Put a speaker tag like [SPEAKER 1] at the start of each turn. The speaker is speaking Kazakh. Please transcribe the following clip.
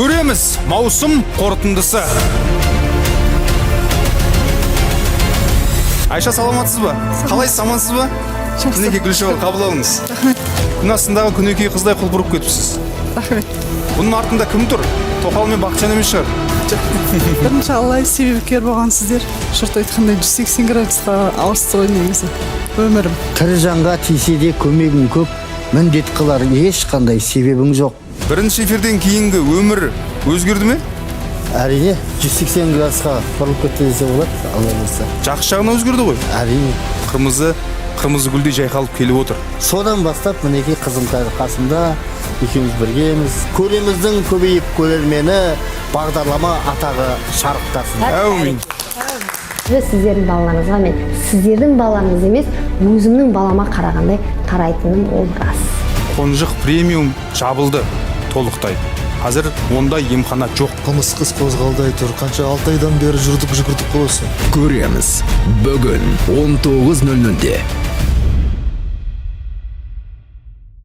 [SPEAKER 1] Көреміз маусым қорытындысы. Айша, саламатсыз ба? Қалайсыз, амансыз ба? Күнекей Гүлшоға қабыл алыңыз. Күн астындағы Күнекей қыздай құлпырып кетіпсіз.
[SPEAKER 2] Рахмет.
[SPEAKER 1] Бұның артында кім тұр? Тоқал мен Бақытжан емес шығар.
[SPEAKER 2] Бірінші Алла себепкер болған сіздер. Жұрт айтқандай 180 градусқа ауысты ғой негізі. Өмірім.
[SPEAKER 3] Тірі жанға тисе де көмегің көп, міндет қылар ешқандай себебің жоқ.
[SPEAKER 1] Бірінші эфирден кейінгі өмір өзгерді ме?
[SPEAKER 3] Әрине 180 градусқа бұрылып кетті десе болады, Алла болса.
[SPEAKER 1] Жақсы жағына өзгерді ғой.
[SPEAKER 3] Әрине.
[SPEAKER 1] Қырмызы гүлдей жайқалып келіп отыр.
[SPEAKER 3] Содан бастап мінекей қызым қасымда, екеуміз біргеміз. Көреміздің көбейіп көрермені, бағдарлама атағы шарықтасын.
[SPEAKER 1] Әумин.
[SPEAKER 4] Сіздердің балаларыңызға мен сіздердің балаларыңыз емес, өзімнің балама қарағандай қарайтыным ол рас.
[SPEAKER 1] Қонжық премиум жабылды толықтай. Қазір онда емхана жоқ.
[SPEAKER 5] Қылмыс қыз қозғалдай тұр. Қанша 6 айдан бері жүрдік жүгірдік қылысын.
[SPEAKER 6] Көреміз бүгін 19:00-де.